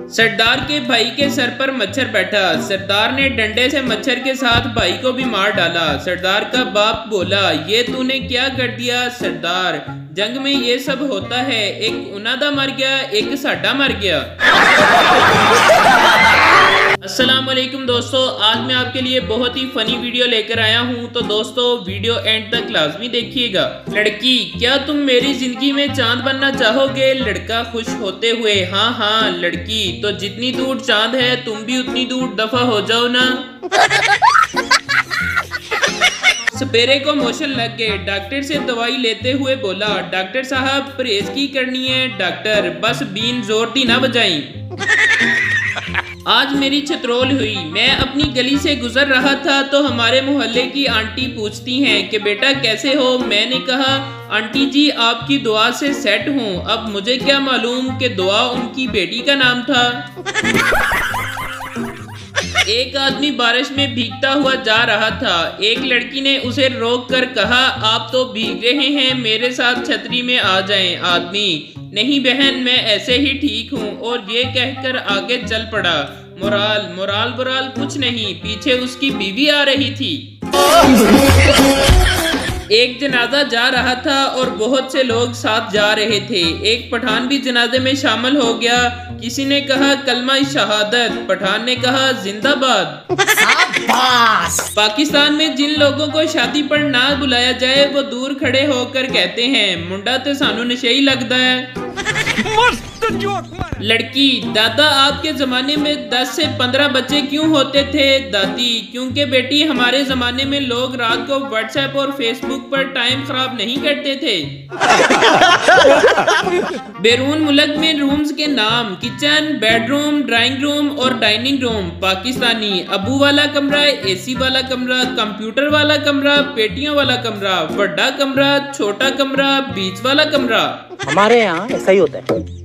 सरदार के भाई के सर पर मच्छर बैठा। सरदार ने डंडे से मच्छर के साथ भाई को भी मार डाला। सरदार का बाप बोला, ये तूने क्या कर दिया सरदार, जंग में ये सब होता है, एक उनादा मर गया, एक साडा मर गया। अस्सलाम वालेकुम दोस्तों, आज मैं आपके लिए बहुत ही फनी वीडियो लेकर आया हूं, तो दोस्तों वीडियो एंड तक लाजमी देखिएगा। लड़की, क्या तुम मेरी जिंदगी में चांद बनना चाहोगे? लड़का खुश होते हुए, हाँ हाँ लड़की, तो जितनी दूर चांद है तुम भी उतनी दूर दफा हो जाओ ना। सपेरे को मोशन लग गए। डॉक्टर से दवाई लेते हुए बोला, डॉक्टर साहब परहेज की करनी है। डॉक्टर, बस बीन जोर दी ना बजाई। आज मेरी छतरोल हुई। मैं अपनी गली से गुजर रहा था तो हमारे मोहल्ले की आंटी पूछती हैं कि बेटा कैसे हो। मैंने कहा, आंटी जी आपकी दुआ से सेट हूँ। अब मुझे क्या मालूम कि दुआ उनकी बेटी का नाम था। एक आदमी बारिश में भीगता हुआ जा रहा था। एक लड़की ने उसे रोक कर कहा, आप तो भीग रहे हैं, मेरे साथ छतरी में आ जाएं। आदमी, नहीं बहन मैं ऐसे ही ठीक हूँ, और ये कहकर आगे चल पड़ा। मोराल मोराल बुराल कुछ नहीं, पीछे उसकी बीवी आ रही थी। एक जनाजा जा रहा था और बहुत से लोग साथ जा रहे थे। एक पठान भी जनाजे में शामिल हो गया। किसी ने कहा कलमा शहादत, पठान ने कहा जिंदाबाद। पाकिस्तान में जिन लोगों को शादी पर ना बुलाया जाए वो दूर खड़े होकर कहते हैं, मुंडा तो सानू नशे ही लगता है। लड़की, दादा आपके जमाने में 10 से 15 बच्चे क्यों होते थे? दादी, क्योंकि बेटी हमारे जमाने में लोग रात को व्हाट्सएप और फेसबुक पर टाइम खराब नहीं करते थे। बैरून मुल्क में रूम्स के नाम, किचन, बेडरूम, ड्राइंग रूम और डाइनिंग रूम। पाकिस्तानी, अबू वाला कमरा, एसी वाला कमरा, कंप्यूटर वाला कमरा, पेटियों वाला कमरा, बड़ा कमरा, छोटा कमरा, बीच वाला कमरा। हमारे यहाँ ऐसा ही होता है।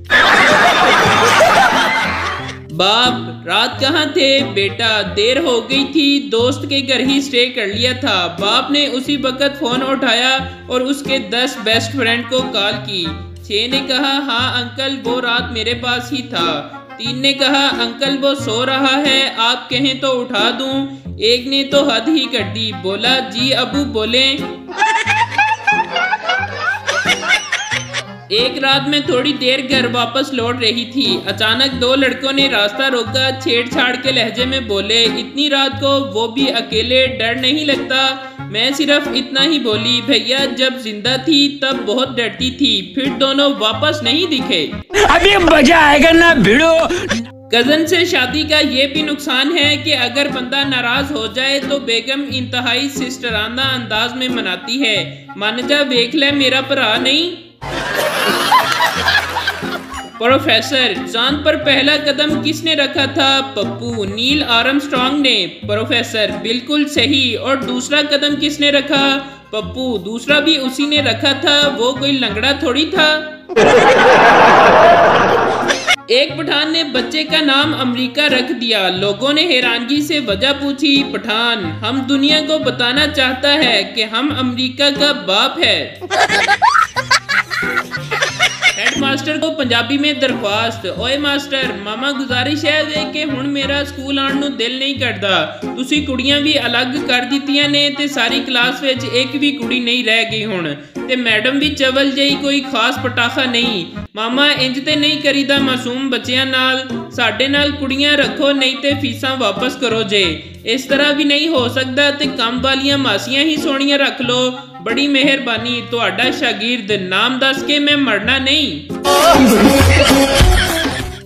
बाप, रात कहाँ थे? बेटा, देर हो गई थी, दोस्त के घर ही स्टे कर लिया था। बाप ने उसी वक्त फोन उठाया और उसके 10 बेस्ट फ्रेंड को कॉल की। 6 ने कहा, हाँ अंकल वो रात मेरे पास ही था। 3 ने कहा, अंकल वो सो रहा है, आप कहें तो उठा दूं। 1 ने तो हद ही कर दी, बोला जी अबू बोले। एक रात में थोड़ी देर घर वापस लौट रही थी। अचानक 2 लड़कों ने रास्ता रोका। छेड़छाड़ के लहजे में बोले, इतनी रात को वो भी अकेले, डर नहीं लगता? मैं सिर्फ इतना ही बोली, भैया जब जिंदा थी तब बहुत डरती थी, फिर दोनों वापस नहीं दिखे। अभी मजा आएगा ना भिड़ो। कजन से शादी का ये भी नुकसान है कि अगर बंदा नाराज हो जाए तो बेगम इंतहाई सिस्टराना अंदाज में मनाती है, मान जा देख ले मेरा भरा नहीं। प्रोफेसर, चांद पर पहला कदम किसने रखा था? पप्पू, नील आर्मस्ट्रांग ने। प्रोफेसर, बिल्कुल सही। और दूसरा कदम किसने रखा? पप्पू, दूसरा भी उसी ने रखा था, वो कोई लंगड़ा थोड़ी था। एक पठान ने बच्चे का नाम अमेरिका रख दिया। लोगों ने हैरानगी से वजह पूछी। पठान, हम दुनिया को बताना चाहता है कि हम अमेरिका का बाप है। हेडमास्टर को पंजाबी में दरख्वास्त, ओए मास्टर मामा गुजारिश है कि हुण मेरा स्कूल आने नूं दिल नहीं करता। तुसी कुड़ियां भी अलग कर दित्तियां ने ते सारी क्लास विच एक भी कुड़ी नहीं रह गई हुण, ते मैडम भी चवल जई, कोई खास पटाखा नहीं। मामा इंज ते नहीं करीदा मासूम बच्चियां नाल, साडे नाल कुड़ियां रखो नहीं ते फीसां वापस करो जे। इस तरह भी नहीं हो सकता ते कम वालियां मासियां ही सोहणियां रख लो। बड़ी मेहरबानी, तुहाडा शागिर्द, नाम दस के मैं मरना नहीं।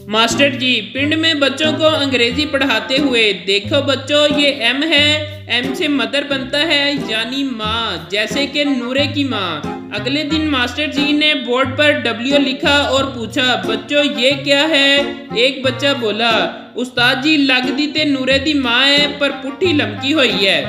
मास्टर जी, पिंड में बच्चों को अंग्रेजी पढ़ाते हुए, देखो बच्चों ये M है, M से मदर बनता है यानी माँ, जैसे कि नूरे की माँ। अगले दिन मास्टर जी ने बोर्ड पर W लिखा और पूछा, बच्चों ये क्या है? एक बच्चा बोला, उस्ताद जी लगदी ते नूरे दी माँ है पर पुट्ठी लमकी हुई है।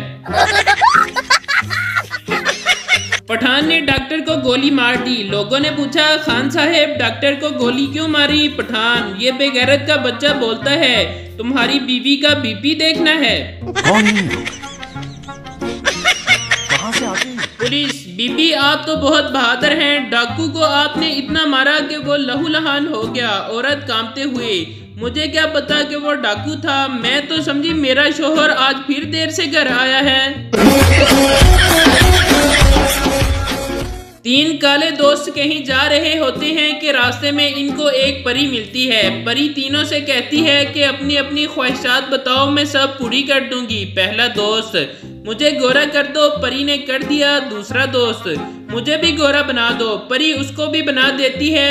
पठान ने डॉक्टर को गोली मार दी। लोगों ने पूछा, खान साहब डॉक्टर को गोली क्यों मारी? पठान, ये बेगैरत का बच्चा बोलता है तुम्हारी बीवी का BP देखना है। पुलिस, बीबी आप तो बहुत बहादुर हैं, डाकू को आपने इतना मारा कि वो लहूलुहान हो गया। औरत कांपते हुए, मुझे क्या पता कि वो डाकू था। मैं तो समझी मेरा शोहर आज फिर देर से घर आया है। 3 काले दोस्त कहीं जा रहे होते हैं कि रास्ते में इनको एक परी मिलती है। परी तीनों से कहती है कि अपनी अपनी ख्वाहिशात बताओ, मैं सब पूरी कर दूंगी। पहला दोस्त, मुझे गोरा कर दो। परी ने कर दिया। दूसरा दोस्त, मुझे भी गोरा बना दो। परी उसको भी बना देती है।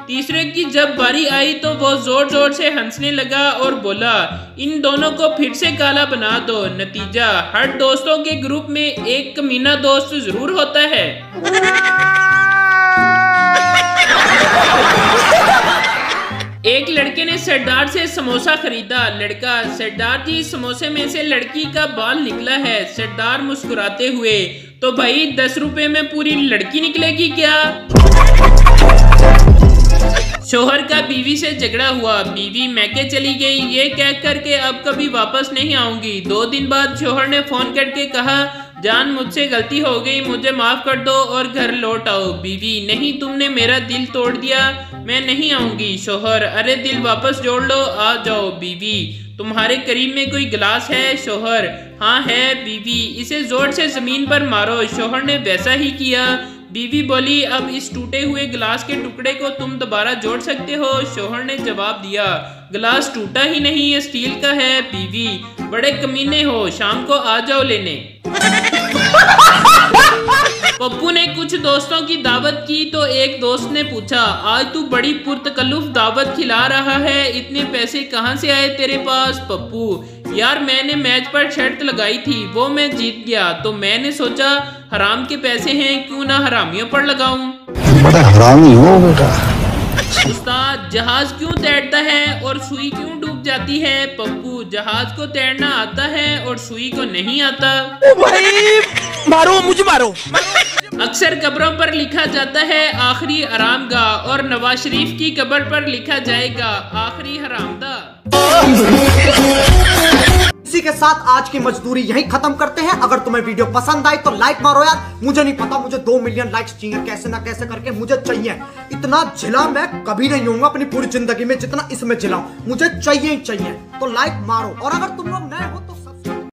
तीसरे की जब बारी आई तो वो जोर जोर से हंसने लगा और बोला, इन दोनों को फिर से काला बना दो। नतीजा, हर दोस्तों के ग्रुप में एक कमीना दोस्त जरूर होता है। एक लड़के ने सरदार से समोसा खरीदा। लड़का, सरदार जी समोसे में से लड़की का बाल निकला है। सरदार मुस्कुराते हुए, तो भाई 10 रुपए में पूरी लड़की निकलेगी क्या? शोहर का बीवी से झगड़ा हुआ। बीवी मैके चली गई ये कह कर के अब कभी वापस नहीं आऊंगी। 2 दिन बाद शोहर ने फोन करके कहा, जान मुझसे गलती हो गई, मुझे माफ कर दो और घर लौट आओ। बीवी, नहीं तुमने मेरा दिल तोड़ दिया, मैं नहीं आऊंगी। शोहर, अरे दिल वापस जोड़ लो, आ जाओ। बीवी, तुम्हारे करीब में कोई गिलास है? शोहर, हाँ है। बीवी, इसे जोर से जमीन पर मारो। शोहर ने वैसा ही किया। बीवी बोली, अब इस टूटे हुए गिलास के टुकड़े को तुम दोबारा जोड़ सकते हो? शोहर ने जवाब दिया, गिलास टूटा ही नहीं, ये स्टील का है। बीवी, बड़े कमीने हो, शाम को आ जाओ लेने। पप्पू ने कुछ दोस्तों की दावत की तो एक दोस्त ने पूछा, आज तू बड़ी पुरतकल्लुफ दावत खिला रहा है, इतने पैसे कहाँ से आए तेरे पास? पप्पू, यार मैंने मैच पर शर्त लगाई थी, वो मैं जीत गया तो मैंने सोचा हराम के पैसे हैं, क्यों ना हरामियों पर लगाऊं। बड़ा हरामी हो बेटा। उस्ताद, जहाज क्यों तैरता है और सुई क्यों डूब जाती है? पप्पू, जहाज को तैरना आता है और सुई को नहीं आता। ओ भाई, मारो मुझे मारो। अक्सर कब्रों पर लिखा जाता है आखिरी आरामगाह, और नवाज शरीफ की कब्र पर लिखा जाएगा आखिरी हरामदा। इसी के साथ आज की मजदूरी यहीं खत्म करते हैं। अगर तुम्हें वीडियो पसंद आई तो लाइक मारो यार। मुझे नहीं पता, मुझे 2 मिलियन लाइक्स चाहिए, कैसे ना कैसे करके मुझे चाहिए। इतना झिला मैं कभी नहीं होऊंगा अपनी पूरी जिंदगी में जितना इसमें झिला हूं। मुझे चाहिए ही चाहिए, तो लाइक मारो। और अगर तुम लोग नए